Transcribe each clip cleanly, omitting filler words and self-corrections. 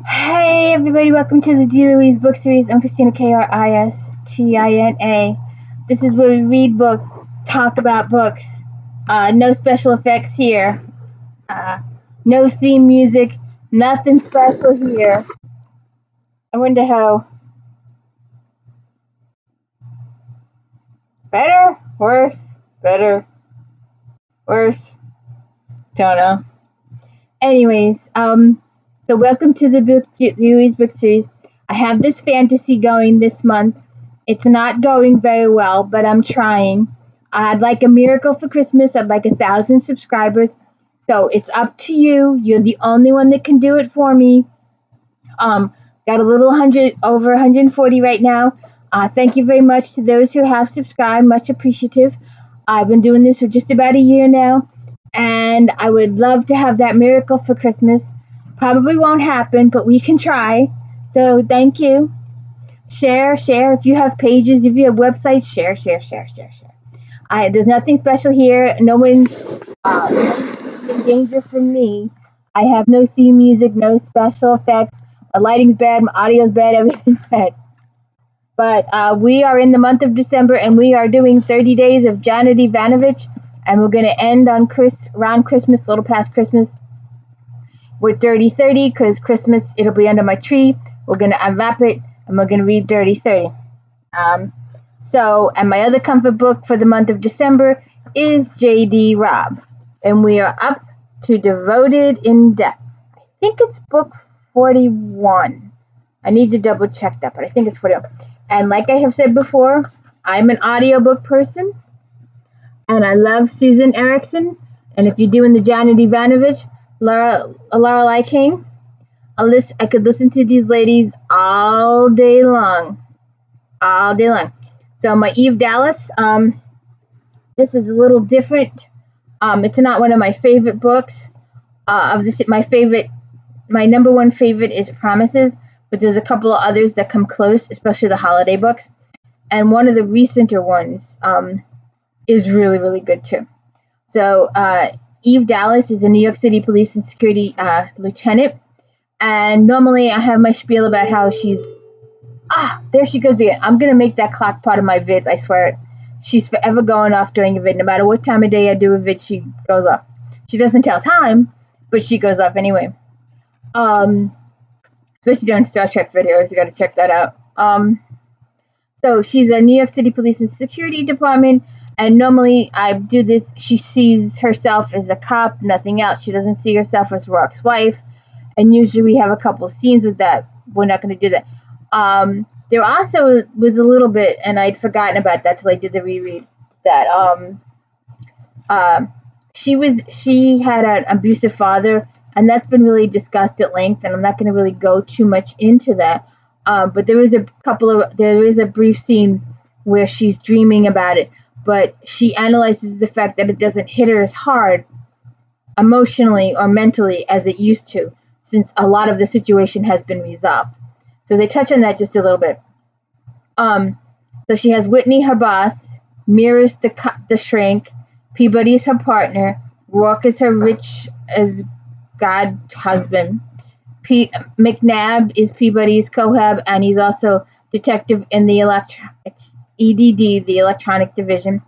Hey everybody, welcome to the D. Louise book series. I'm Christina, Kristina. This is where we read books, talk about books. No special effects here. No theme music. Nothing special here. I wonder how. Better? Worse? Better? Worse? Don't know. Anyways, so welcome to the Louise book series. I have this fantasy going this month. It's not going very well, but I'm trying. I'd like a miracle for Christmas. I'd like 1,000 subscribers. So it's up to you. You're the only one that can do it for me. Got a little over 140 right now. Thank you very much to those who have subscribed. Much appreciative. I've been doing this for just about a year now, and I would love to have that miracle for Christmas. Probably won't happen, but we can try. So thank you. Share. If you have pages, if you have websites, share. There's nothing special here. No one is in danger from me. I have no theme music, no special effects. My lighting's bad, my audio's bad, everything's bad. But we are in the month of December, and we are doing 30 days of Janet Ivanovich, and we're going to end on around Christmas, a little past Christmas, with Dirty 30, because Christmas, it'll be under my tree. We're going to unwrap it, and we're going to read Dirty 30. And my other comfort book for the month of December is J.D. ROBB, and we are up to Devoted in Depth. I think it's book 41. I need to double check that, but I think it's 41. And like I have said before, I'm an audiobook person, and I love Susan Erickson. And if you're doing the Janet Ivanovich, Lorelei King, I could listen to these ladies all day long. So my Eve Dallas, this is a little different. It's not one of my favorite books. My number one favorite is Promises, but there's a couple of others that come close, especially the holiday books. And one of the recenter ones is really, really good too. So Eve Dallas is a New York City Police and Security lieutenant. And normally I have my spiel about how she's, there she goes again. I'm going to make that clock part of my vids, I swear it. She's forever going off during a vid. No matter what time of day I do a vid, she goes off. She doesn't tell time, but she goes off anyway. Especially during Star Trek videos, you got to check that out. So she's a New York City Police and Security Department, and normally I do this. She sees herself as a cop, nothing else. She doesn't see herself as Roarke's wife, and usually we have a couple scenes with that. We're not going to do that. There also was a little bit, and I'd forgotten about that till I did the reread, that she had an abusive father, and that's been really discussed at length, and I'm not going to really go too much into that. But there is a brief scene where she's dreaming about it, but she analyzes the fact that it doesn't hit her as hard emotionally or mentally as it used to, since a lot of the situation has been resolved. So they touch on that just a little bit. So she has Whitney, her boss, Mira's the shrink, Peabody is her partner, Roarke is her rich as God husband, Mcnabb is Peabody's cohab, and he's also detective in the EDD, the electronic division.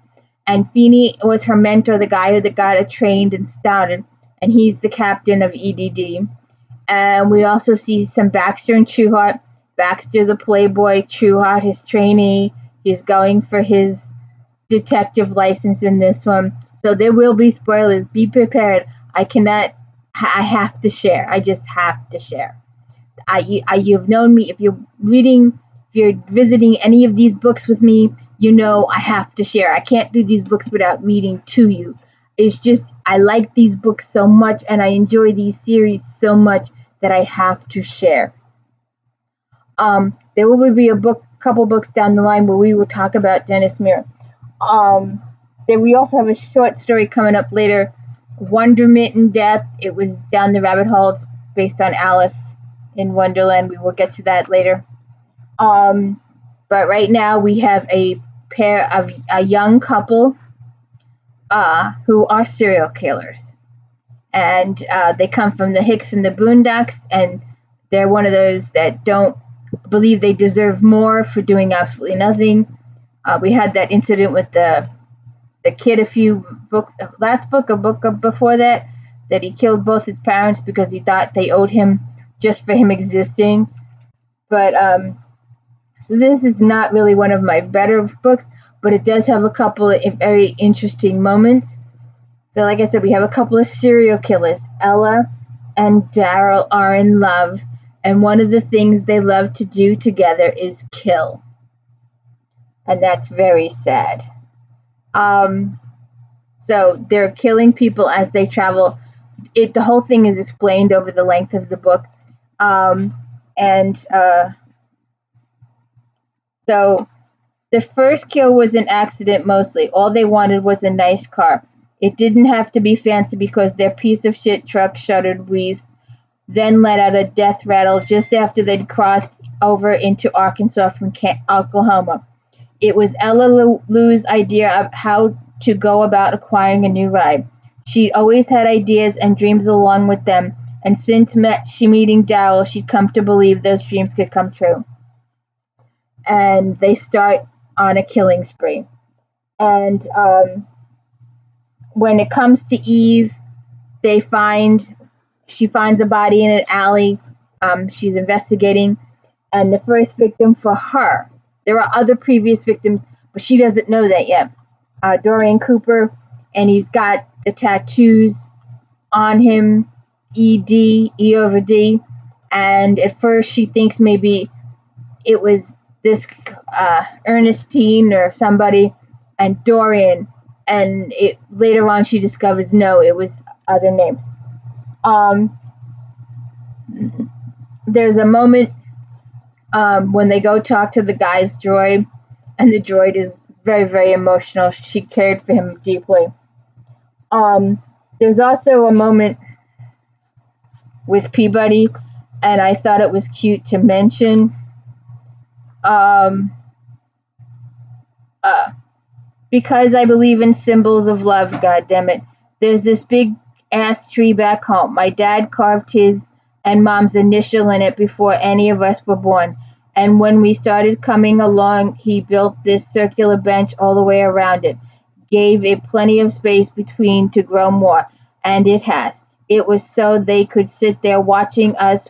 And Feeney was her mentor, the guy that got her trained and started, and he's the captain of EDD. And we also see some Baxter and Trueheart. Baxter, the playboy, Trueheart, his trainee. He's going for his detective license in this one. So there will be spoilers. Be prepared. I have to share. I just have to share. You've known me. If you're visiting any of these books with me, you know I have to share. I can't do these books without reading to you. It's just, I like these books so much, and I enjoy these series so much that I have to share. There will be a couple books down the line where we will talk about Dennis Mira. Then we also have a short story coming up later, Wonderment in Death. It was Down the Rabbit Hole. It's based on Alice in Wonderland. We will get to that later. But right now we have a young couple who are serial killers. and they come from the Hicks and the Boondocks, and they're one of those that don't believe they deserve more for doing absolutely nothing. We had that incident with the kid a few books, last book, a book before that he killed both his parents because he thought they owed him just for him existing. But so this is not really one of my better books, but it does have a couple of very interesting moments. So like I said, we have a couple of serial killers. Ella and Daryl are in love, and one of the things they love to do together is kill. And that's very sad. So they're killing people as they travel. The whole thing is explained over the length of the book. So the first kill was an accident mostly. All they wanted was a nice car. It didn't have to be fancy because their piece of shit truck shuddered, wheezed, then let out a death rattle just after they'd crossed over into Arkansas from Oklahoma. It was Ella Lou's idea of how to go about acquiring a new ride. She'd always had ideas and dreams along with them, and since meeting Daryl, she'd come to believe those dreams could come true. And they start on a killing spree. And when it comes to Eve, she finds a body in an alley. She's investigating, and the first victim for her, there are other previous victims, but she doesn't know that yet. Dorian Cooper, and he's got the tattoos on him, E-D, E over D, and at first she thinks maybe it was this Ernestine or somebody, and Dorian, and later on she discovers no, it was other names. There's a moment when they go talk to the guy's droid, and the droid is very, very emotional. She cared for him deeply. There's also a moment with Peabody, and I thought it was cute to mention. Because I believe in symbols of love, goddammit. There's this big ass tree back home. My dad carved his and Mom's initial in it before any of us were born. And when we started coming along, he built this circular bench all the way around it. Gave it plenty of space between to grow more. And it has. It was so they could sit there watching us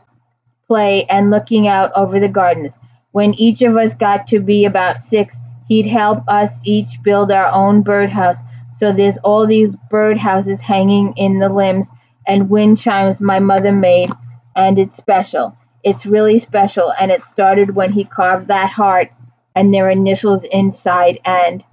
play and looking out over the gardens. When each of us got to be about 6, he'd help us each build our own birdhouse. So there's all these birdhouses hanging in the limbs and wind chimes my mother made, and it's special. It's really special, and it started when he carved that heart and their initials inside, and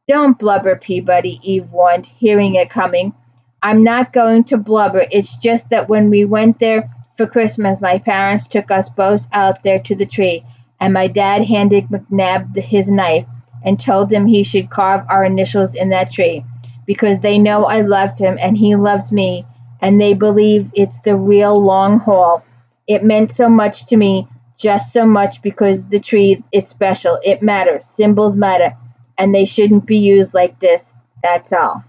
don't blubber, Peabody, Eve warned, hearing it coming. I'm not going to blubber. It's just that when we went there for Christmas, my parents took us both out there to the tree, and my dad handed Mcnabb his knife and told him he should carve our initials in that tree, because they know I love him and he loves me, and they believe it's the real long haul. It meant so much to me, just so much because the tree, it's special. It matters. Symbols matter, and they shouldn't be used like this. That's all.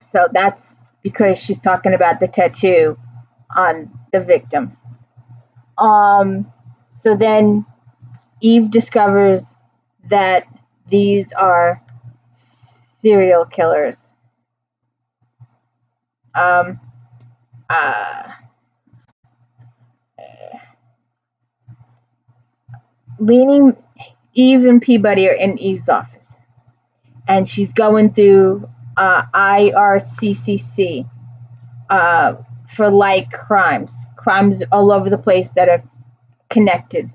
So that's because she's talking about the tattoo on the victim. So then Eve discovers that these are serial killers. Eve and Peabody are in Eve's office, and she's going through IRCCC for like crimes all over the place that are connected.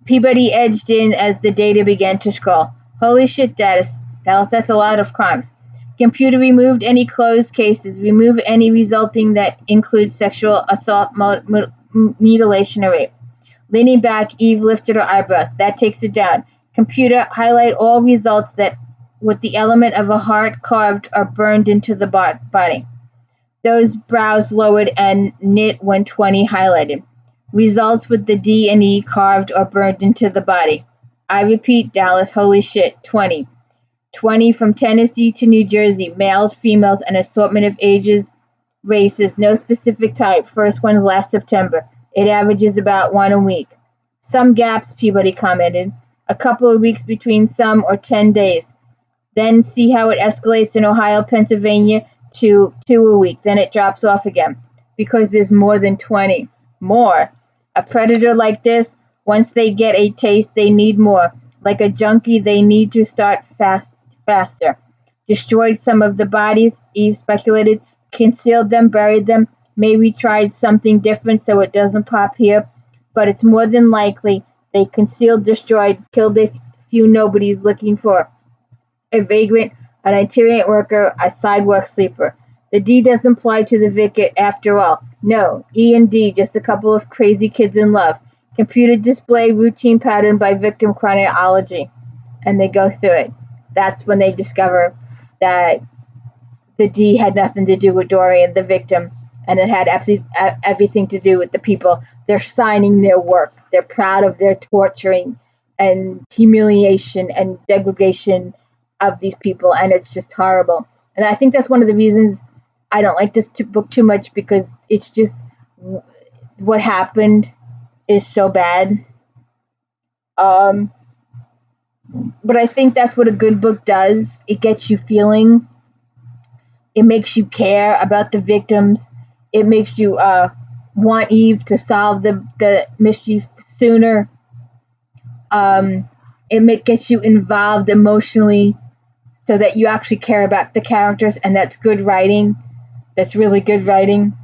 Peabody edged in as the data began to scroll. Holy shit, Dallas, that's a lot of crimes. Computer, removed any closed cases. Remove any resulting that includes sexual assault, mutilation, or rape. Leaning back, Eve lifted her eyebrows. That takes it down. Computer, highlight all results that with the element of a heart carved or burned into the body. Those brows lowered and knit when 20 highlighted. Results with the D and E carved or burned into the body. I repeat, Dallas, holy shit, 20. 20 from Tennessee to New Jersey, males, females, an assortment of ages, races, no specific type. First one's last September. It averages about one a week. Some gaps, Peabody commented. A couple of weeks between some or 10 days. Then see how it escalates in Ohio, Pennsylvania to 2 a week. Then it drops off again because there's more than 20. More. A predator like this, once they get a taste, they need more. Like a junkie, they need to start faster. Destroyed some of the bodies, Eve speculated. Concealed them, buried them. Maybe tried something different so it doesn't pop here. But it's more than likely they concealed, destroyed, killed a few nobodies looking for a vagrant, an itinerant worker, a sidewalk sleeper. The D doesn't apply to the Vicket after all. No, E and D, just a couple of crazy kids in love. Computer display routine pattern by victim chronology. And they go through it. That's when they discover that the D had nothing to do with Dorian, the victim, and it had absolutely everything to do with the people. They're signing their work. They're proud of their torturing and humiliation and degradation of these people, and it's just horrible. And I think that's one of the reasons I don't like this book too much, because it's just what happened is so bad. But I think that's what a good book does. It gets you feeling. It makes you care about the victims. It makes you want Eve to solve the mystery sooner. It gets you involved emotionally so that you actually care about the characters, and that's good writing. That's really good writing.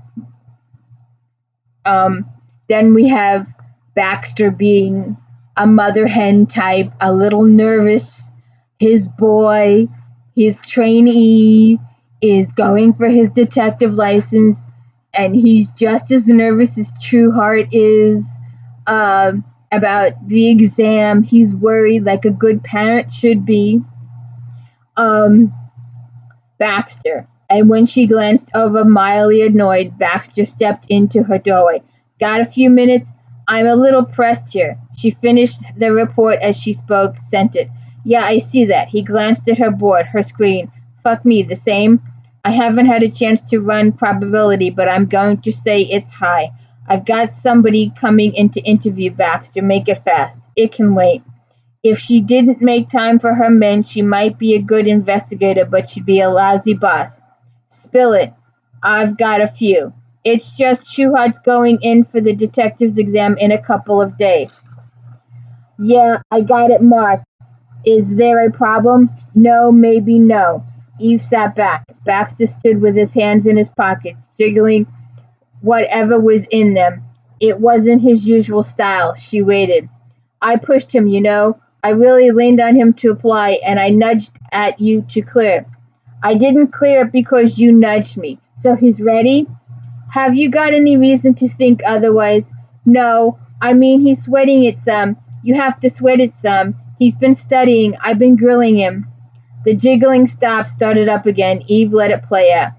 Then we have Baxter being a mother hen type, a little nervous. His boy, his trainee, is going for his detective license, and he's just as nervous as Trueheart is about the exam. He's worried like a good parent should be. Baxter. And when she glanced over, mildly annoyed, Baxter stepped into her doorway. Got a few minutes? I'm a little pressed here. She finished the report as she spoke, sent it. Yeah, I see that. He glanced at her board, her screen. Fuck me, the same? I haven't had a chance to run probability, but I'm going to say it's high. I've got somebody coming in to interview Baxter. Make it fast. It can wait. If she didn't make time for her men, she might be a good investigator, but she'd be a lousy boss. Spill it. I've got a few. It's just Trueheart's going in for the detective's exam in a couple of days. Yeah, I got it marked. Is there a problem? No, maybe no. Eve sat back. Baxter stood with his hands in his pockets, jiggling whatever was in them. It wasn't his usual style. She waited. I pushed him, you know. I really leaned on him to apply, and I nudged at you to clear. I didn't clear it because you nudged me. So he's ready? Have you got any reason to think otherwise? No. I mean, he's sweating it some. You have to sweat it some. He's been studying. I've been grilling him. The jiggling stopped, started up again. Eve let it play out.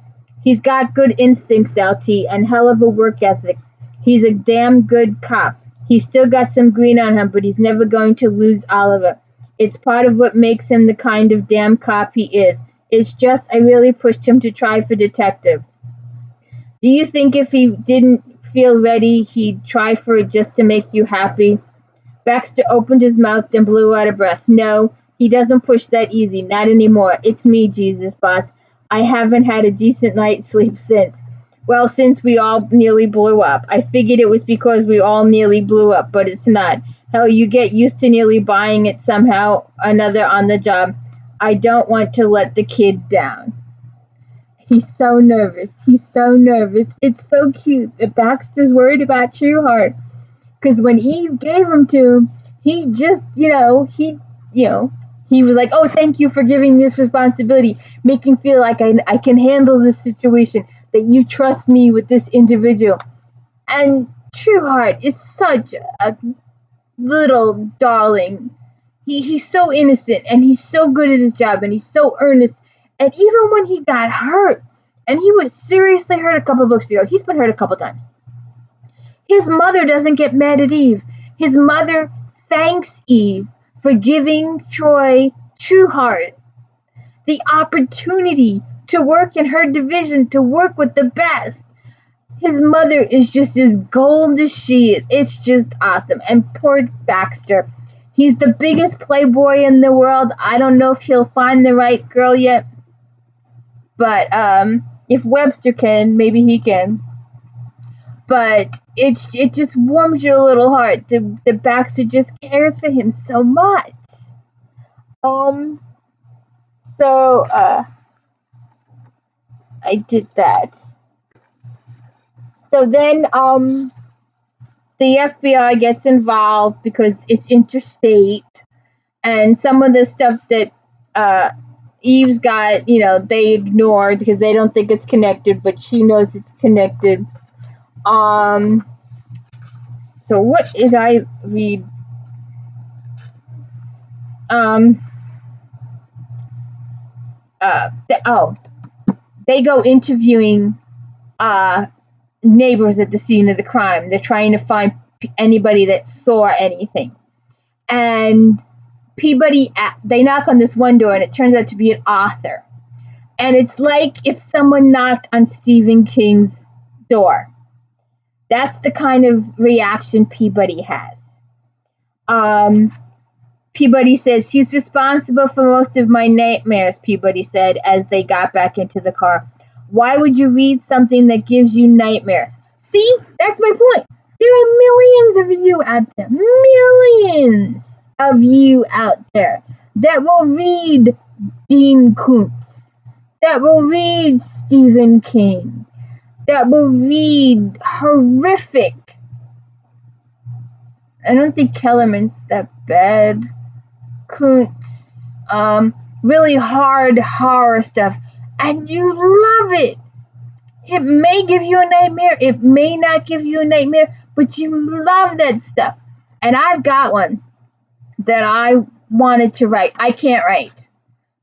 He's got good instincts, LT, and hell of a work ethic. He's a damn good cop. He's still got some green on him, but he's never going to lose Oliver. It's part of what makes him the kind of damn cop he is. It's just I really pushed him to try for detective. Do you think if he didn't feel ready, he'd try for it just to make you happy? Baxter opened his mouth and blew out a breath. No, he doesn't push that easy. Not anymore. It's me, Jesus, boss. I haven't had a decent night's sleep since. Well, since we all nearly blew up. I figured it was because we all nearly blew up, but it's not. Hell, you get used to nearly buying it somehow or another on the job. I don't want to let the kid down. He's so nervous. He's so nervous. It's so cute that Baxter's worried about Trueheart. Because when Eve gave him to him, he just, he was like, oh, thank you for giving this responsibility. Make him feel like I can handle this situation, that you trust me with this individual. And Trueheart is such a little darling. He's so innocent, and he's so good at his job, and he's so earnest. And even when he got hurt, and he was seriously hurt a couple of books ago, he's been hurt a couple times. His mother doesn't get mad at Eve. His mother thanks Eve for giving Troy Trueheart the opportunity to work in her division, to work with the best. His mother is just as gold as she is. It's just awesome. And poor Baxter. He's the biggest playboy in the world. I don't know if he'll find the right girl yet. But if Webster can, maybe he can. But it just warms your little heart. The Baxter just cares for him so much. So I did that. So then the FBI gets involved because it's interstate, and some of the stuff that Eve's got, they ignore because they don't think it's connected, but she knows it's connected. So what did I read? They go interviewing neighbors at the scene of the crime. They're trying to find anybody that saw anything. And Peabody, they knock on this one door, and it turns out to be an author. And it's like if someone knocked on Stephen King's door. That's the kind of reaction Peabody has. Peabody says, he's responsible for most of my nightmares, Peabody said as they got back into the car. Why would you read something that gives you nightmares? See, that's my point. There are millions of you out there, millions of you out there that will read Dean Koontz, that will read Stephen King, that will read horrific. I don't think Kellerman's that bad. Koontz, really hard horror stuff, and you love it. It may give you a nightmare, it may not give you a nightmare, but you love that stuff. And I've got one that I wanted to write. I can't write,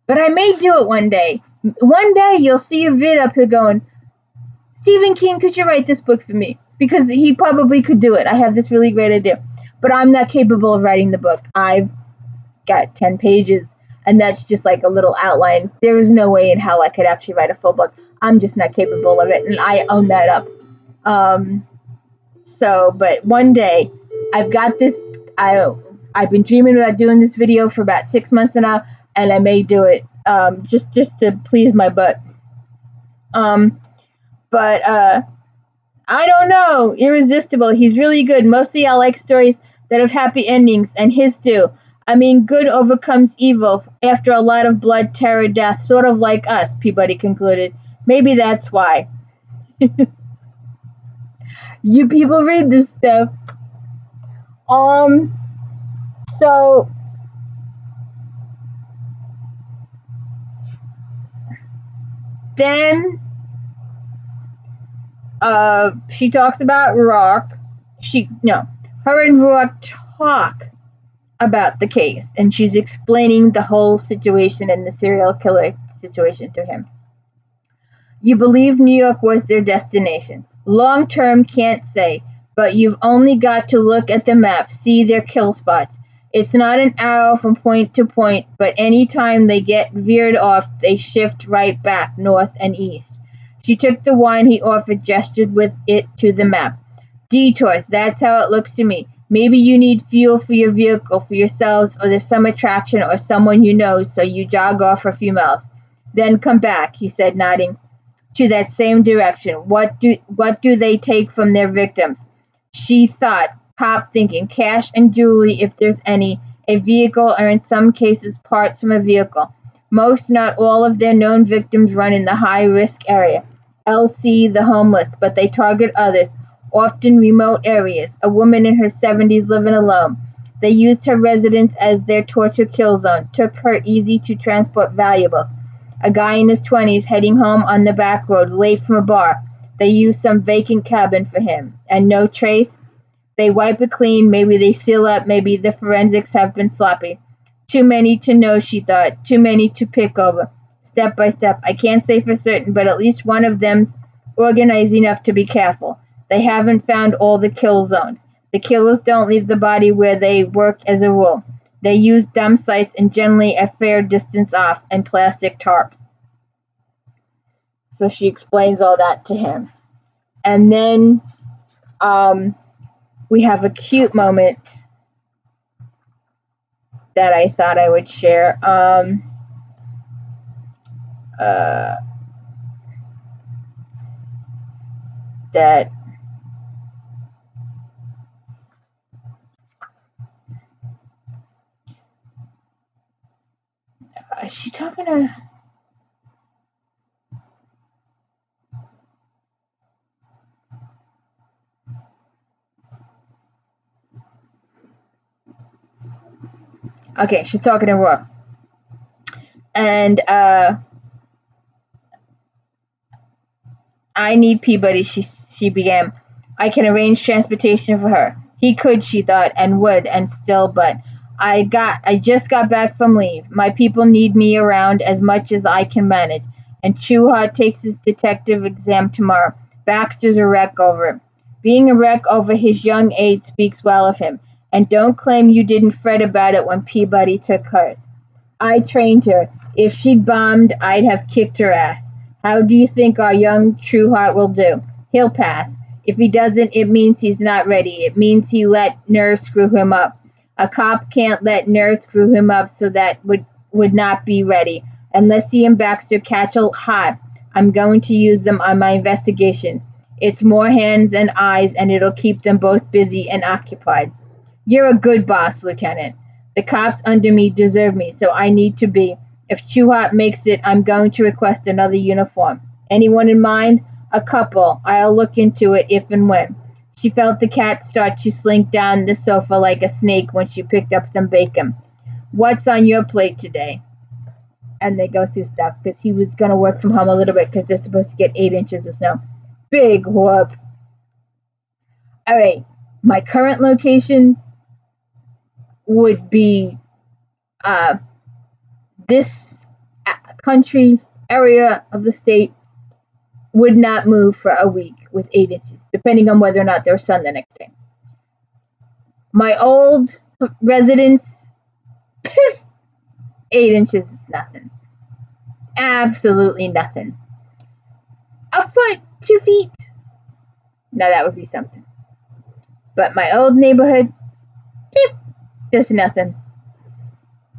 but I may do it one day. One day you'll see a vid up here going, Stephen King, could you write this book for me? Because he probably could do it. I have this really great idea, but I'm not capable of writing the book. I've got 10 pages, and that's just like a little outline. There is no way in hell I could actually write a full book. I'm just not capable of it, and I own that up. But one day, I've got this. I've been dreaming about doing this video for about 6 months now, and I may do it just to please my butt. But I don't know. Irresistible. He's really good. Mostly I like stories that have happy endings, and his do. I mean, good overcomes evil after a lot of blood, terror, death, sort of like us, Peabody concluded. Maybe that's why. You people read this stuff. So then she talks about Roarke. Her and Roarke talk about the case, and she's explaining the whole situation and the serial killer situation to him. You believe New York was their destination. Long term, can't say, but you've only got to look at the map, see their kill spots. It's not an arrow from point to point, but any time they get veered off, they shift right back north and east. She took the wine he offered, gestured with it to the map. Detours, that's how it looks to me. Maybe you need fuel for your vehicle, for yourselves, or there's some attraction or someone you know, so you jog off for a few miles. Then come back, he said, nodding to that same direction. What do they take from their victims? She thought, cop thinking, cash and jewelry if there's any, a vehicle, or in some cases parts from a vehicle. Most, not all of their known victims run in the high-risk area. LC, the homeless, but they target others, often remote areas. A woman in her 70s living alone. They used her residence as their torture kill zone, took her easy to transport valuables. A guy in his 20s heading home on the back road, late from a bar. They used some vacant cabin for him. And no trace? They wipe it clean, maybe they seal up, maybe the forensics have been sloppy. Too many to know, she thought, too many to pick over. Step by step, I can't say for certain, but at least one of them's organized enough to be careful. They haven't found all the kill zones. The killers don't leave the body where they work as a rule. They use dump sites and generally a fair distance off, and plastic tarps. So she explains all that to him. And then we have a cute moment that I thought I would share. That is she talking to? Okay, she's talking to Roarke. And I need Peabody, she began. I can arrange transportation for her. He could, she thought, and would, and still, but I just got back from leave. My people need me around as much as I can manage. And Trueheart takes his detective exam tomorrow. Baxter's a wreck over it. Being a wreck over his young aide speaks well of him. And don't claim you didn't fret about it when Peabody took hers. I trained her. If she'd bombed, I'd have kicked her ass. How do you think our young Trueheart will do? He'll pass. If he doesn't, it means he's not ready. It means he let nerves screw him up. A cop can't let nerves screw him up, so that would not be ready. Unless he and Baxter catch a hot, I'm going to use them on my investigation. It's more hands and eyes, and it'll keep them both busy and occupied. You're a good boss, Lieutenant. The cops under me deserve me, so I need to be. If Trueheart makes it, I'm going to request another uniform. Anyone in mind? A couple. I'll look into it if and when. She felt the cat start to slink down the sofa like a snake when she picked up some bacon. What's on your plate today? And they go through stuff because he was going to work from home a little bit because they're supposed to get 8 inches of snow. Big whoop. All right. My current location would be this country area of the state would not move for a week with 8 inches, depending on whether or not there's sun the next day. My old residence, 8 inches is nothing. Absolutely nothing. A foot, 2 feet. Now that would be something. But my old neighborhood, just nothing.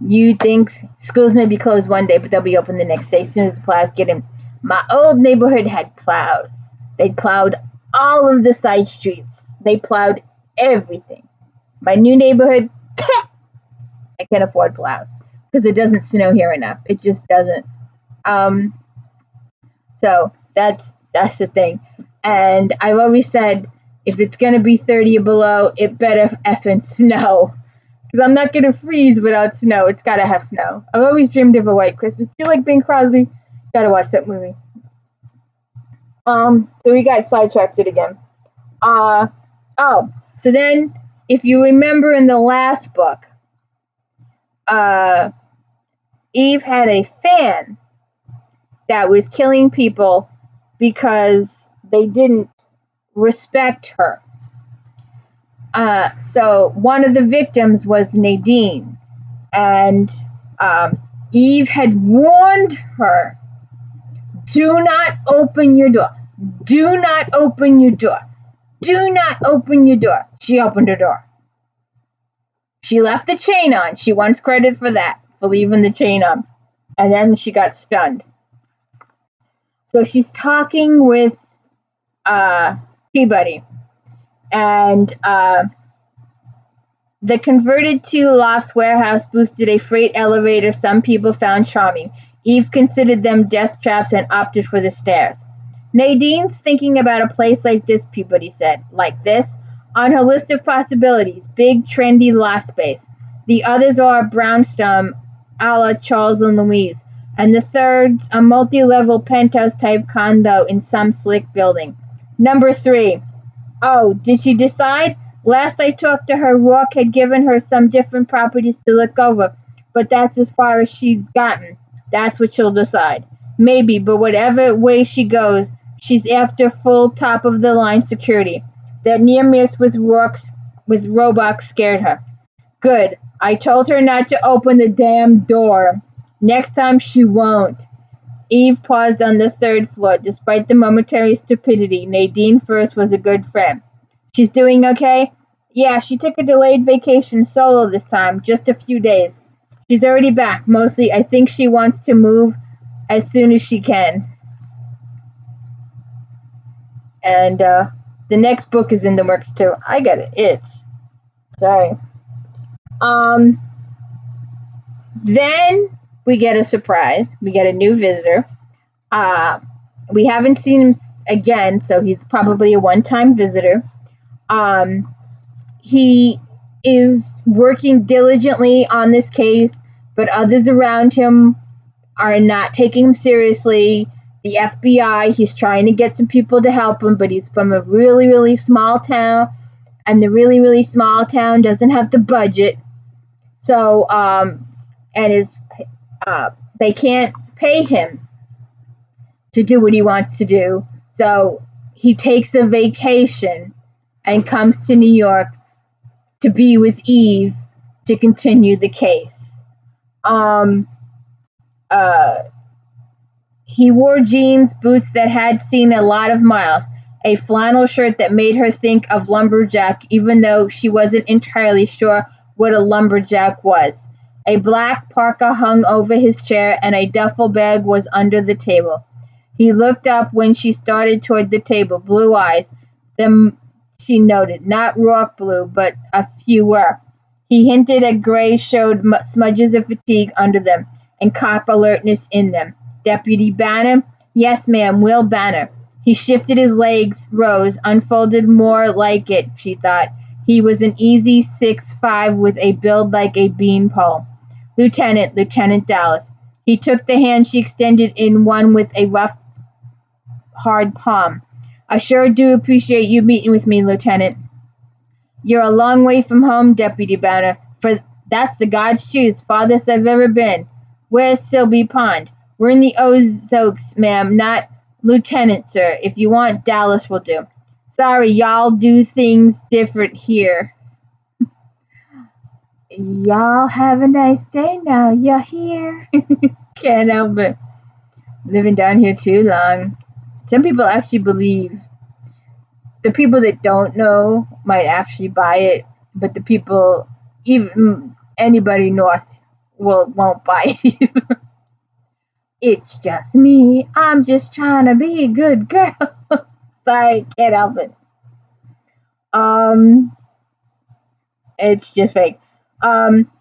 You think schools may be closed one day, but they'll be open the next day as soon as the plows get in. My old neighborhood had plows. They plowed all of the side streets. They plowed everything. My new neighborhood, I can't afford plows because it doesn't snow here enough. It just doesn't. So that's the thing. And I've always said, if it's going to be 30 or below, it better effing snow. Because I'm not going to freeze without snow. It's got to have snow. I've always dreamed of a white Christmas. Do you like Bing Crosby? Got to watch that movie. So we got sidetracked again. So then, if you remember in the last book, Eve had a fan that was killing people because they didn't respect her. So one of the victims was Nadine, and Eve had warned her, do not open your door. Do not open your door. Do not open your door. She opened her door. She left the chain on. She wants credit for that, for leaving the chain on. And then she got stunned. So she's talking with Peabody. And the converted 2 lofts warehouse boosted a freight elevator some people found charming. Eve considered them death traps and opted for the stairs. Nadine's thinking about a place like this, Peabody said. Like this? On her list of possibilities, big, trendy loft space. The others are a brownstone a la Charles and Louise. And the third's a multi-level penthouse-type condo in some slick building. Number 3. Oh, did she decide? Last I talked to her, Roarke had given her some different properties to look over, but that's as far as she's gotten. That's what she'll decide. Maybe, but whatever way she goes, she's after full top-of-the-line security. That near miss with ROBB scared her. Good. I told her not to open the damn door. Next time she won't. Eve paused on the third floor. Despite the momentary stupidity, Nadine First was a good friend. She's doing okay? Yeah, she took a delayed vacation solo this time, just a few days. She's already back. Mostly, I think she wants to move as soon as she can. And the next book is in the works too. I got an itch. Sorry. Then we get a surprise. We get a new visitor. We haven't seen him again, so he's probably a one-time visitor. He is working diligently on this case, but others around him are not taking him seriously. The FBI, he's trying to get some people to help him, but he's from a really, really small town, and the really, really small town doesn't have the budget. So, they can't pay him to do what he wants to do. So he takes a vacation and comes to New York to be with Eve to continue the case. He wore jeans, boots that had seen a lot of miles, a flannel shirt that made her think of lumberjack, even though she wasn't entirely sure what a lumberjack was. A black parka hung over his chair, and a duffel bag was under the table. He looked up when she started toward the table. Blue eyes, them she noted, not Roarke blue, but a few were. He hinted at gray showed smudges of fatigue under them, and cop alertness in them. Deputy Banner? Yes, ma'am, Will Banner. He shifted his legs, rose, unfolded more like it, she thought. He was an easy 6'5" with a build like a beanpole. Lieutenant Dallas. He took the hand she extended in one with a rough, hard palm. I sure do appreciate you meeting with me, Lieutenant. You're a long way from home, Deputy Banner, for that's the God's shoes, farthest I've ever been. Where's Silby Pond? We're in the Ozarks, ma'am, not Lieutenant, sir. If you want, Dallas will do. Sorry, y'all do things different here. Y'all have a nice day now. You're here. Can't help it. Living down here too long. Some people actually believe. The people that don't know might actually buy it, but the people, even anybody north, won't buy it either. It's just me. I'm just trying to be a good girl. Sorry, can't help it. It's just fake.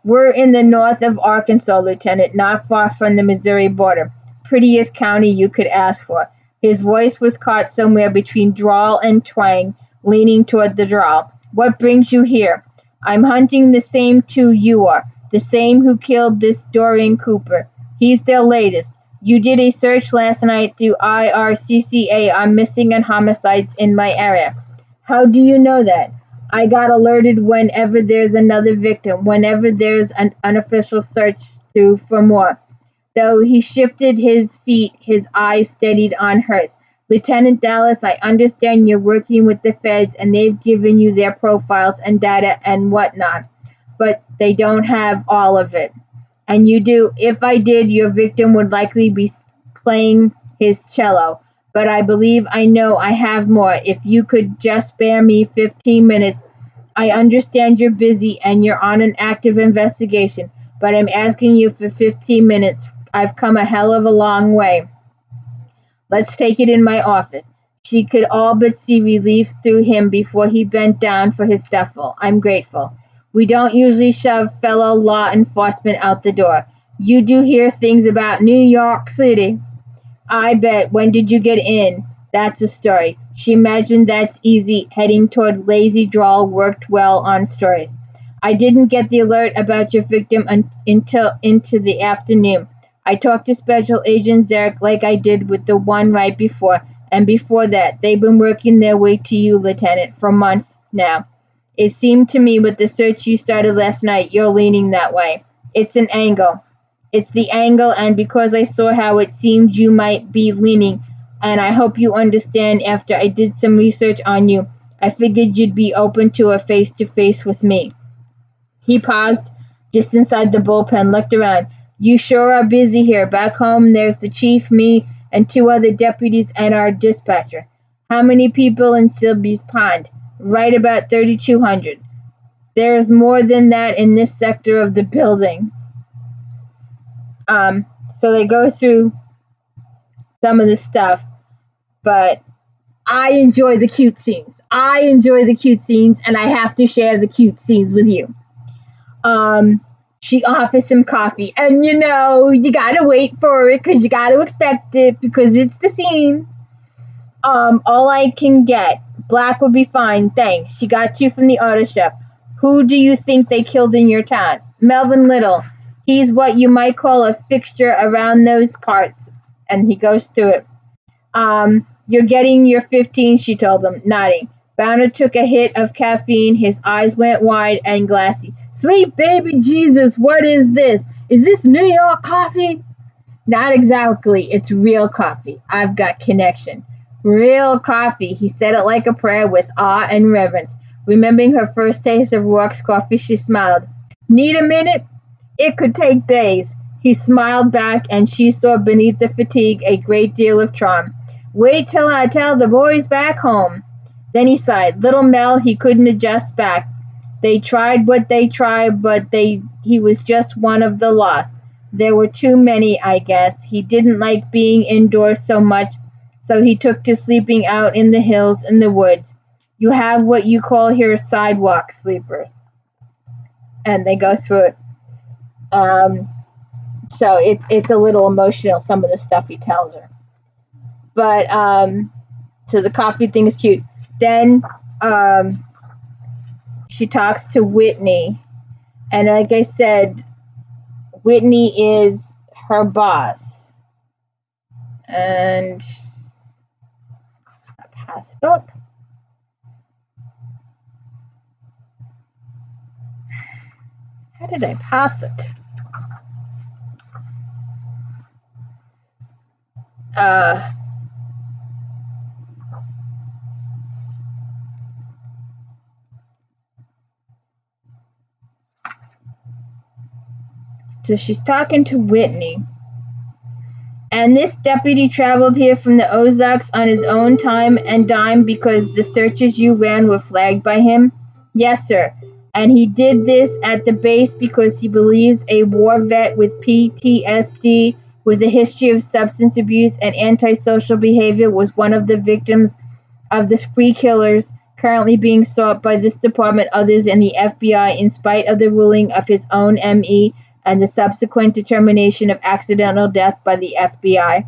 We're in the north of Arkansas, Lieutenant, not far from the Missouri border. Prettiest county you could ask for. His voice was caught somewhere between drawl and twang, leaning toward the drawl. What brings you here? I'm hunting the same two you are, the same who killed this Dorian Cooper. He's their latest. You did a search last night through IRCCA on missing and homicides in my area. How do you know that? I got alerted whenever there's another victim, whenever there's an unofficial search through for more. Though he shifted his feet, his eyes steadied on hers. Lieutenant Dallas, I understand you're working with the feds and they've given you their profiles and data and whatnot, but they don't have all of it. And you do. If I did, your victim would likely be playing his cello. But I believe I know I have more. If you could just spare me 15 minutes. I understand you're busy and you're on an active investigation, but I'm asking you for 15 minutes. I've come a hell of a long way. Let's take it in my office. She could all but see relief through him before he bent down for his duffel. I'm grateful. We don't usually shove fellow law enforcement out the door. You do hear things about New York City. I bet. When did you get in? That's a story. She imagined that's easy. Heading toward lazy drawl worked well on stories. I didn't get the alert about your victim until into the afternoon. I talked to Special Agent Zarek like I did with the one right before, and before that. They've been working their way to you, Lieutenant, for months now. It seemed to me with the search you started last night, you're leaning that way. It's an angle. It's the angle, and because I saw how it seemed you might be leaning, and I hope you understand after I did some research on you, I figured you'd be open to a face-to-face with me. He paused, just inside the bullpen, looked around. You sure are busy here. Back home, there's the chief, me, and 2 other deputies and our dispatcher. How many people in Silby's Pond? Right about 3,200. There's more than that in this sector of the building. So they go through some of the stuff, but I enjoy the cute scenes. And I have to share the cute scenes with you. She offers him coffee, and you gotta wait for it because you gotta expect it because it's the scene. All I can get. Black would be fine, thanks. She got 2 from the auto shop. Who do you think they killed in your town? Melvin Little. He's what you might call a fixture around those parts. And he goes through it. You're getting your 15, she told him, nodding. Banner took a hit of caffeine. His eyes went wide and glassy. Sweet baby Jesus, what is this? Is this New York coffee? Not exactly. It's real coffee. I've got connection. Real coffee. He said it like a prayer with awe and reverence. Remembering her first taste of Roarke's coffee, she smiled. Need a minute? It could take days. He smiled back, and she saw beneath the fatigue a great deal of charm. Wait till I tell the boys back home. Then he sighed. Little Mel, he couldn't adjust back. They tried what they tried, but he was just one of the lost. There were too many, I guess. He didn't like being indoors so much, so he took to sleeping out in the hills and the woods. You have what you call here sidewalk sleepers. And they go through it. So it's a little emotional, some of the stuff he tells her. But so the coffee thing is cute. Then she talks to Whitney, and like I said, Whitney is her boss. And I passed up. How did I pass it? So she's talking to Whitney. And this deputy traveled here from the Ozarks on his own time and dime because the searches you ran were flagged by him? Yes, sir. And he did this at the base because he believes a war vet with PTSD with a history of substance abuse and antisocial behavior was one of the victims of the spree killers currently being sought by this department, others, and the FBI in spite of the ruling of his own ME and the subsequent determination of accidental death by the FBI.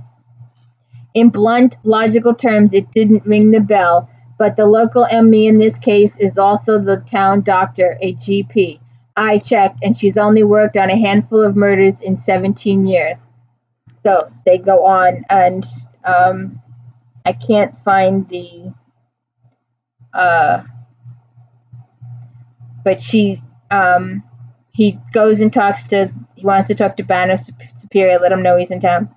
In blunt, logical terms, it didn't ring the bell, but the local ME in this case is also the town doctor, a GP. I checked, and she's only worked on a handful of murders in 17 years. So they go on, and I can't find the... but she... he goes and he wants to talk to Banner Superior, let him know he's in town.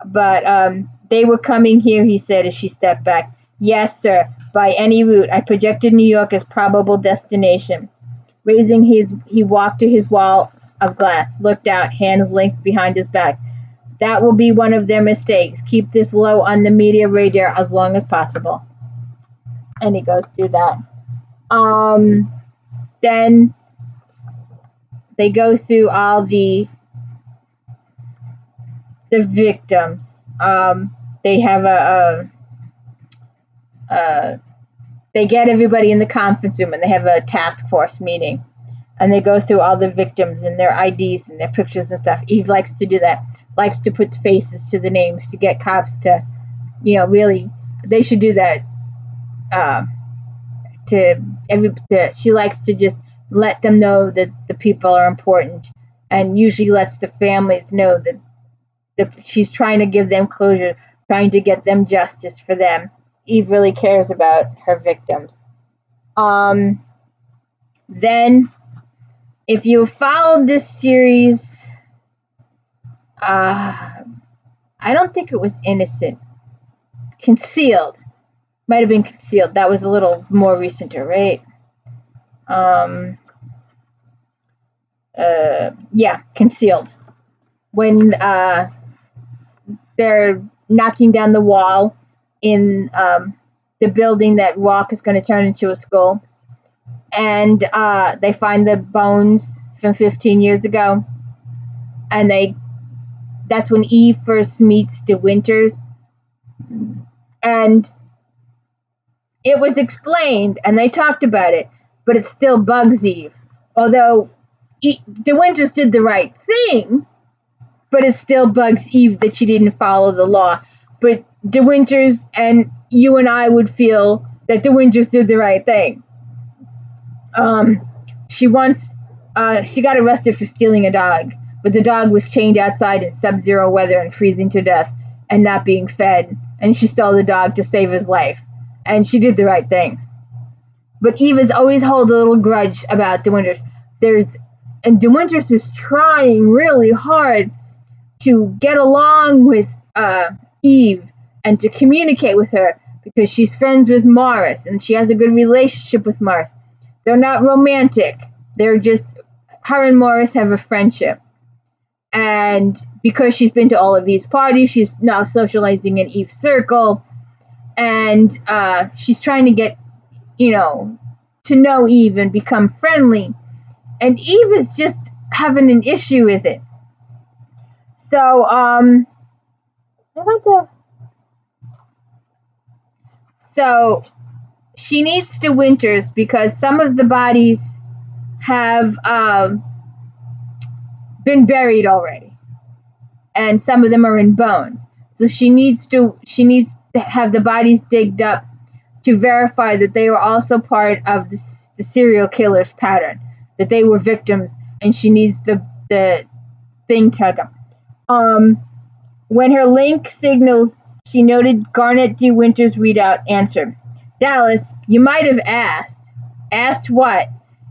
But they were coming here, he said as she stepped back. Yes, sir, by any route. I projected New York as probable destination. He walked to his wall of glass, looked out, hands linked behind his back. That will be one of their mistakes. Keep this low on the media radar as long as possible. And he goes through that. Then they go through all the victims. They have they get everybody in the conference room and they have a task force meeting. And they go through all the victims and their IDs and their pictures and stuff. Eve likes to do that. Likes to put faces to the names to get cops to, really, they should do that. She likes to just let them know that the people are important, and usually lets the families know that she's trying to give them closure, trying to get them justice for them. Eve really cares about her victims. Then, if you followed this series, I don't think it was Innocent. Concealed. Might have been Concealed. That was a little more recenter, right? concealed. When they're knocking down the wall in the building that Roarke is going to turn into a school, and they find the bones from 15 years ago, and that's when Eve first meets Dewinter, and it was explained, and they talked about it, but it still bugs Eve. Although Dewinter did the right thing, but it still bugs Eve that she didn't follow the law. But Dewinter's and you and I would feel that Dewinter did the right thing. She got arrested for stealing a dog, but the dog was chained outside in sub-zero weather and freezing to death and not being fed, and she stole the dog to save his life, and she did the right thing. But Eve has always held a little grudge about Dewinter. And Dewinter is trying really hard to get along with Eve and to communicate with her because she's friends with Morris and she has a good relationship with Morris. They're not romantic. They're just, her and Morris have a friendship. And because she's been to all of Eve's parties, she's now socializing in Eve's circle. And she's trying to get, to know Eve and become friendly. And Eve is just having an issue with it. So, So she needs Dewinter's because some of the bodies have been buried already, and some of them are in bones. So she needs to have the bodies digged up to verify that they were also part of the serial killer's pattern, that they were victims, and she needs the thing taken. When her link signals, she noted Garnet Dewinter's readout answered. Dallas, you might have asked. Asked what?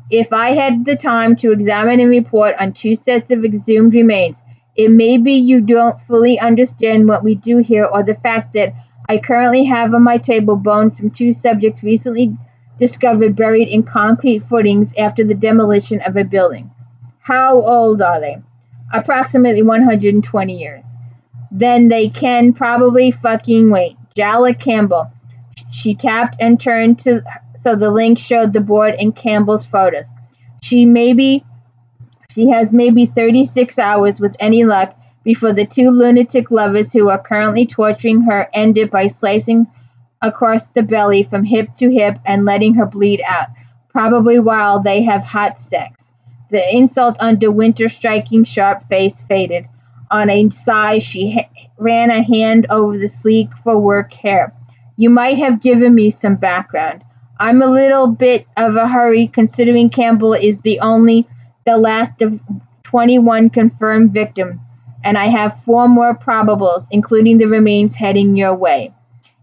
If I had the time to examine and report on 2 sets of exhumed remains, it may be you don't fully understand what we do here or the fact that I currently have on my table bones from 2 subjects recently discovered buried in concrete footings after the demolition of a building. How old are they? Approximately 120 years. Then they can probably fucking wait. Jala Campbell. She tapped and turned so the link showed the board and Campbell's photos. She has maybe 36 hours with any luck before the 2 lunatic lovers who are currently torturing her end it by slicing across the belly from hip to hip and letting her bleed out, probably while they have hot sex. The insult on Dewinter's striking sharp face faded. On a sigh, she ran a hand over the sleek for-work hair. You might have given me some background. I'm a little bit of a hurry, considering Campbell is the last of 21 confirmed victims, and I have 4 more probables, including the remains heading your way.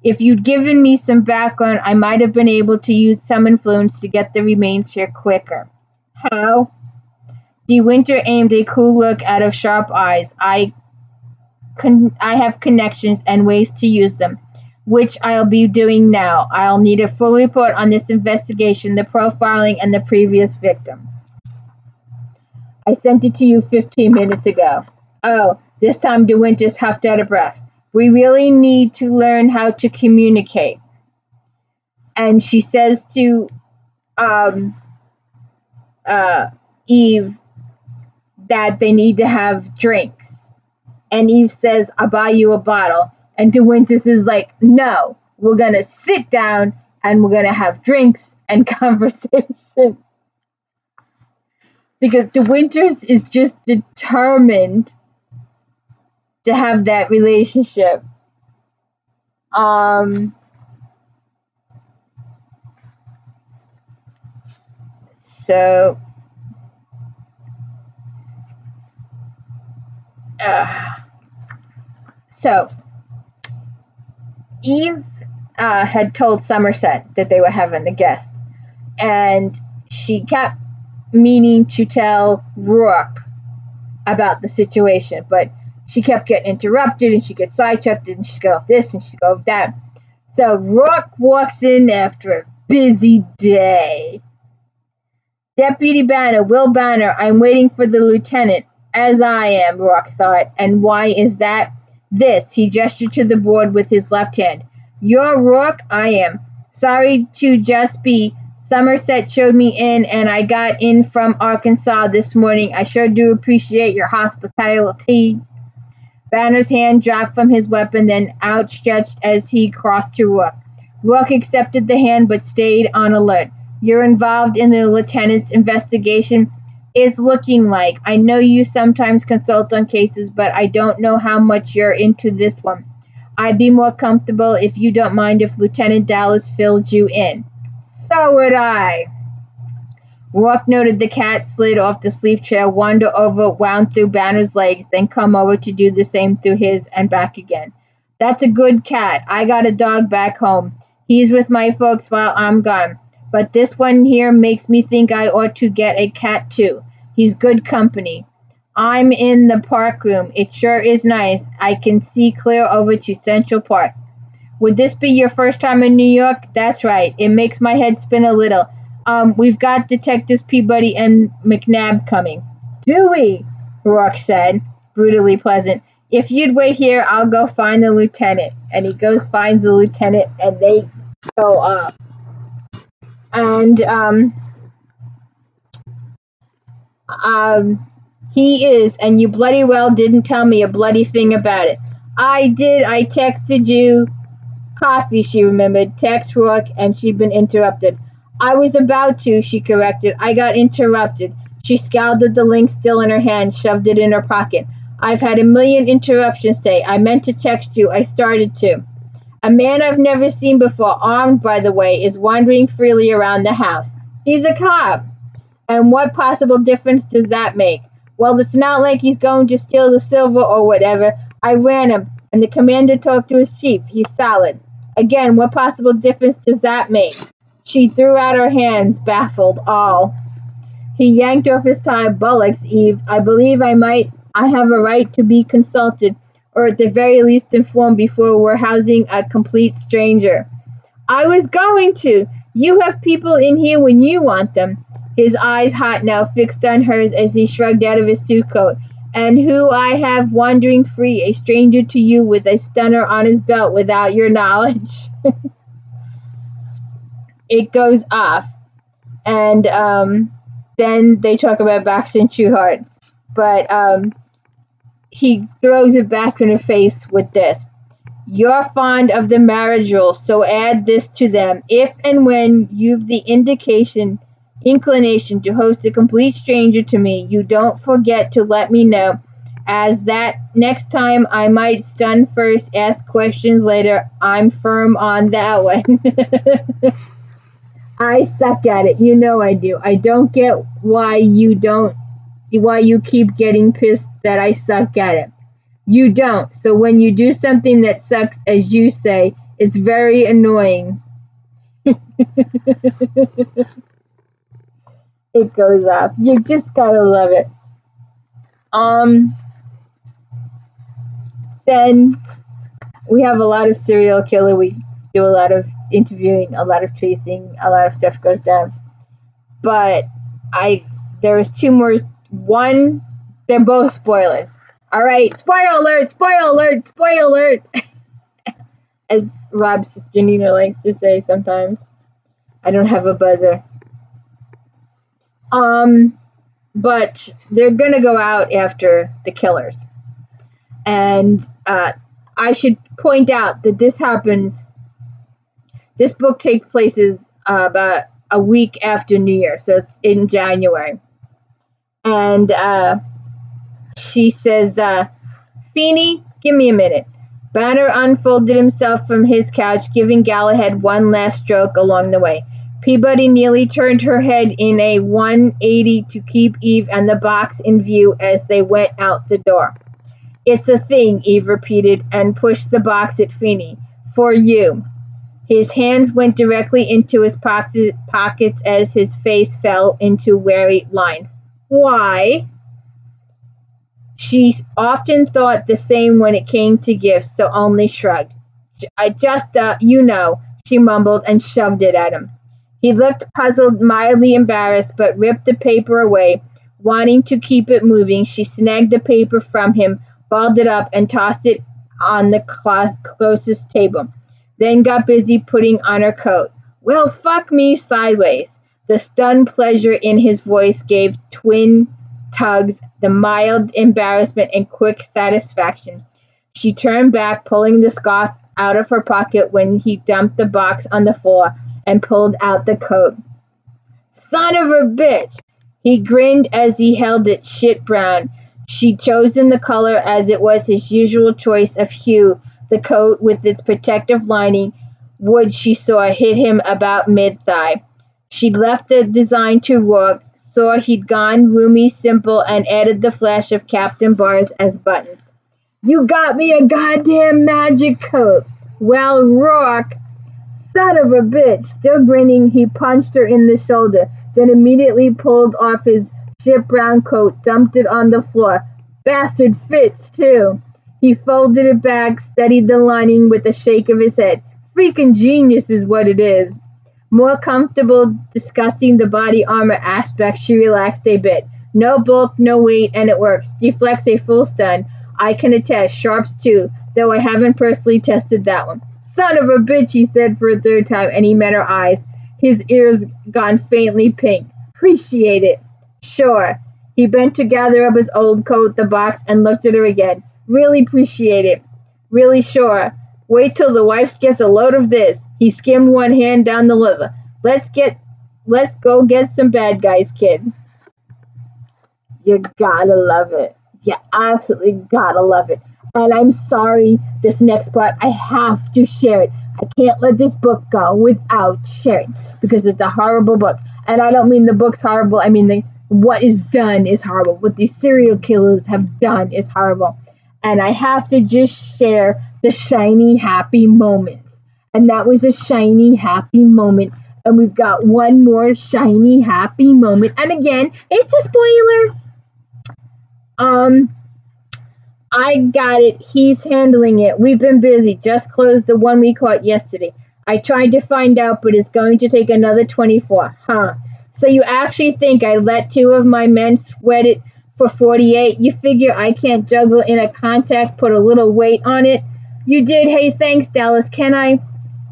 If you'd given me some background, I might have been able to use some influence to get the remains here quicker. How? Dewinter aimed a cool look out of sharp eyes. I have connections and ways to use them, which I'll be doing now. I'll need a full report on this investigation, the profiling, and the previous victims. I sent it to you 15 minutes ago. Oh, this time Dewinter's huffed out of breath. We really need to learn how to communicate. And she says to Eve that they need to have drinks. And Eve says, I'll buy you a bottle. And Dewinter's is like, no, we're going to sit down and we're going to have drinks and conversation. Because Dewinter's is just determined to have that relationship. So Eve had told Somerset that they were having the guest, and she kept meaning to tell Roarke about the situation, but she kept getting interrupted, and she gets sidetracked, and she'd go off this, and she'd go off that. So Roarke walks in after a busy day, Deputy Banner, Will Banner, I'm waiting for the lieutenant. As I am, Roarke thought. And why is that? This, he gestured to the board with his left hand. You're Roarke? I am. Sorry to just be. Somerset showed me in, and I got in from Arkansas this morning. I sure do appreciate your hospitality. Banner's hand dropped from his weapon, then outstretched as he crossed to Roarke. Roarke accepted the hand, but stayed on alert. You're involved in the lieutenant's investigation? It's looking like. I know you sometimes consult on cases, but I don't know how much you're into this one. I'd be more comfortable if you don't mind if Lieutenant Dallas filled you in. So would I. Roarke noted the cat slid off the sleep chair, wander over, wound through Banner's legs, then come over to do the same through his and back again. That's a good cat. I got a dog back home. He's with my folks while I'm gone. But this one here makes me think I ought to get a cat too. He's good company. I'm in the park room. It sure is nice. I can see clear over to Central Park. Would this be your first time in New York? That's right. It makes my head spin a little. We've got Detectives Peabody and Mcnabb coming. Do we? Roarke said, brutally pleasant. If you'd wait here, I'll go find the lieutenant. And he goes, finds the lieutenant, and they go off. And he is, and you bloody well didn't tell me a bloody thing about it. I did. I texted you. Coffee, she remembered. Text Roarke, and she'd been interrupted. I was about to, she corrected. I got interrupted. She scowled at the link still in her hand, shoved it in her pocket. I've had a million interruptions today. I meant to text you. I started to. A man I've never seen before, armed, by the way, is wandering freely around the house. He's a cop. And what possible difference does that make? Well, it's not like he's going to steal the silver or whatever. I ran him, and the commander talked to his chief. He's solid. Again, what possible difference does that make? She threw out her hands, baffled, all. He yanked off his tie. Bollocks, Eve. I believe I have a right to be consulted, or at the very least informed before we're housing a complete stranger. I was going to. You have people in here when you want them. His eyes, hot now, fixed on hers as he shrugged out of his suit coat. And who I have wandering free, a stranger to you with a stunner on his belt without your knowledge. It goes off. And then they talk about Baxter Trueheart. But he throws it back in her face with this. You're fond of the marriage rules, so add this to them. If and when you've the inclination to host a complete stranger to me, you don't forget to let me know, as that next time I might stun first, ask questions later. I'm firm on that one. I suck at it. You know I do. I don't get why you keep getting pissed that I suck at it. You don't. So when you do something that sucks, as you say, it's very annoying. It goes off. You just gotta love it. Then we have a lot of serial killer. We do a lot of interviewing, a lot of tracing, a lot of stuff goes down. But there was two more. One, they're both spoilers. All right, spoiler alert, spoiler alert, spoiler alert. As Rob's sister Nina likes to say sometimes. I don't have a buzzer. But they're gonna go out after the killers. And I should point out that this book takes place about a week after New Year, so it's in January. And she says, Feeney, give me a minute. Banner unfolded himself from his couch, giving Galahad one last stroke along the way. Peabody nearly turned her head in a 180 to keep Eve and the box in view as they went out the door. It's a thing, Eve repeated, and pushed the box at Feeney. For you. His hands went directly into his pockets as his face fell into wary lines. Why? She often thought the same when it came to gifts, so only shrugged. I just, she mumbled and shoved it at him. He looked puzzled, mildly embarrassed, but ripped the paper away. Wanting to keep it moving, she snagged the paper from him, balled it up, and tossed it on the closest table. Then got busy putting on her coat. Well, fuck me sideways. The stunned pleasure in his voice gave twin tugs the mild embarrassment and quick satisfaction. She turned back, pulling the scarf out of her pocket when he dumped the box on the floor and pulled out the coat. Son of a bitch! He grinned as he held it, shit brown. She'd chosen the color as it was his usual choice of hue. The coat, with its protective lining, would, she saw, hit him about mid-thigh. She'd left the design to Roarke, saw he'd gone roomy, simple, and added the flash of Captain bars as buttons. You got me a goddamn magic coat. Well, Roarke, son of a bitch. Still grinning, he punched her in the shoulder, then immediately pulled off his shit brown coat, dumped it on the floor. Bastard fits, too. He folded it back, steadied the lining with a shake of his head. Freaking genius is what it is. More comfortable discussing the body armor aspect, she relaxed a bit. No bulk, no weight, and it works. Deflects a full stun. I can attest. Sharps too, though I haven't personally tested that one. Son of a bitch, he said for a third time, and he met her eyes. His ears gone faintly pink. Appreciate it. Sure. He bent to gather up his old coat, the box, and looked at her again. Really appreciate it. Really sure. Wait till the wife gets a load of this. He skimmed one hand down the liver. Let's go get some bad guys, kid. You gotta love it. You absolutely gotta love it. And I'm sorry, this next part, I have to share it. I can't let this book go without sharing because it's a horrible book. And I don't mean the book's horrible. I mean what is done is horrible. What these serial killers have done is horrible. And I have to just share the shiny, happy moments. And that was a shiny, happy moment. And we've got one more shiny, happy moment. And again, it's a spoiler. I got it. He's handling it. We've been busy. Just closed the one we caught yesterday. I tried to find out, but it's going to take another 24. Huh. So you actually think I let two of my men sweat it for 48? You figure I can't juggle in a contact, put a little weight on it? You did. Hey, thanks, Dallas. Can I?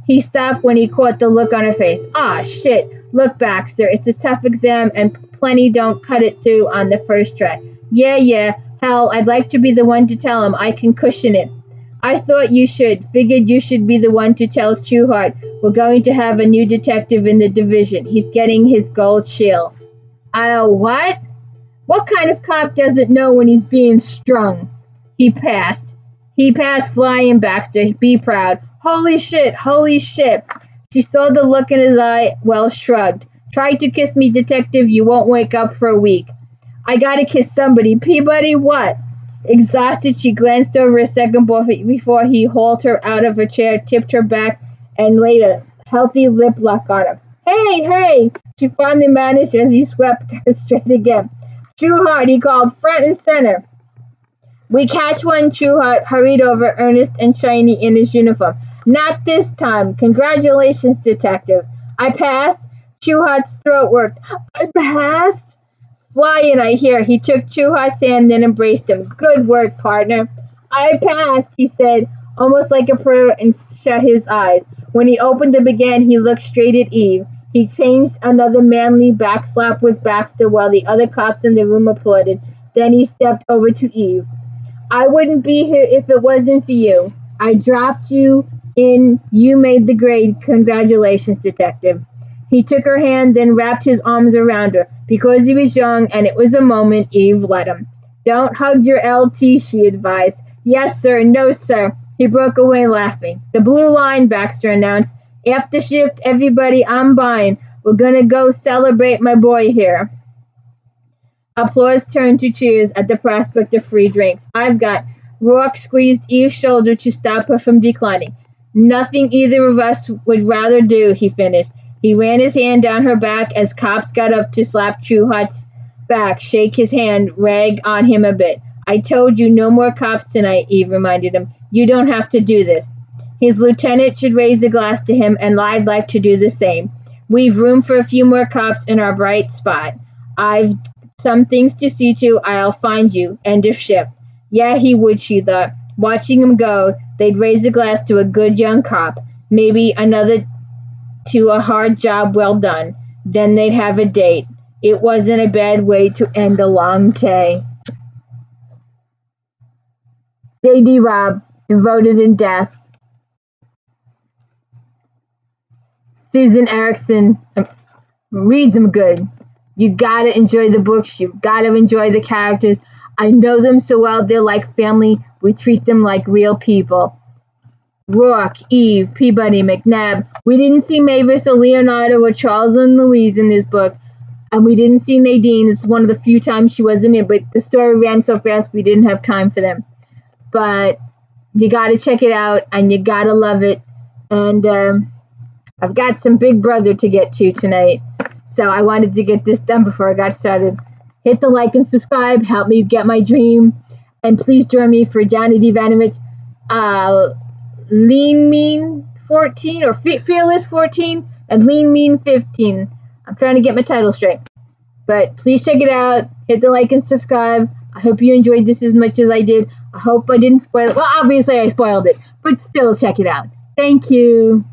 He stopped when he caught the look on her face. Ah, shit. Look, Baxter, it's a tough exam and plenty don't cut it through on the first try. Yeah. Hell, I'd like to be the one to tell him. I can cushion it. I thought you should. Figured you should be the one to tell Trueheart. We're going to have a new detective in the division. He's getting his gold shield. What? What kind of cop doesn't know when he's being strung? He passed. Flying, Baxter. Be proud. Holy shit. She saw the look in his eye, well shrugged. Try to kiss me, detective. You won't wake up for a week. I gotta kiss somebody. Peabody, what? Exhausted, she glanced over a second before he hauled her out of her chair, tipped her back, and laid a healthy lip lock on her. Hey! She finally managed as he swept her straight again. Trueheart, he called, front and center. We catch one. Trueheart hurried over, earnest and shiny in his uniform. Not this time. Congratulations, detective. I passed. Trueheart's throat worked. I passed? Flying, I hear. He took Trueheart's hand, then embraced him. Good work, partner. I passed, he said, almost like a prayer, and shut his eyes. When he opened them again, he looked straight at Eve. He changed another manly backslap with Baxter while the other cops in the room applauded. Then he stepped over to Eve. I wouldn't be here if it wasn't for you. I dropped you in. You made the grade. Congratulations, detective. He took her hand, then wrapped his arms around her. Because he was young and it was a moment, Eve let him. Don't hug your LT, she advised. Yes, sir. No, sir. He broke away laughing. The blue line, Baxter announced. After shift, everybody, I'm buying. We're gonna go celebrate my boy here. Applause turned to cheers at the prospect of free drinks. I've got. Roarke squeezed Eve's shoulder to stop her from declining. Nothing either of us would rather do, he finished. He ran his hand down her back as cops got up to slap Trueheart's back, shake his hand, rag on him a bit. I told you no more cops tonight, Eve reminded him. You don't have to do this. His lieutenant should raise a glass to him, and I'd like to do the same. We've room for a few more cops in our bright spot. I've some things to see to. I'll find you. End of shift. Yeah, he would, she thought. Watching him go, they'd raise a glass to a good young cop. Maybe another to a hard job well done. Then they'd have a date. It wasn't a bad way to end a long day. J.D. ROBB, Devoted in Death. Susan Erickson reads them good. You gotta enjoy the books. You gotta enjoy the characters. I know them so well. They're like family. We treat them like real people. Roarke, Eve, Peabody, Mcnabb. We didn't see Mavis or Leonardo or Charles and Louise in this book. And we didn't see Nadine. It's one of the few times she wasn't in, but the story ran so fast we didn't have time for them. But you gotta check it out, and you gotta love it. And I've got some Big Brother to get to tonight, so I wanted to get this done before I got started. Hit the like and subscribe, help me get my dream, and please join me for Janet Ivanovich, Lean Mean 14, or Fearless 14, and Lean Mean 15. I'm trying to get my title straight. But please check it out, hit the like and subscribe. I hope you enjoyed this as much as I did. I hope I didn't spoil it. Well, obviously I spoiled it, but still check it out. Thank you.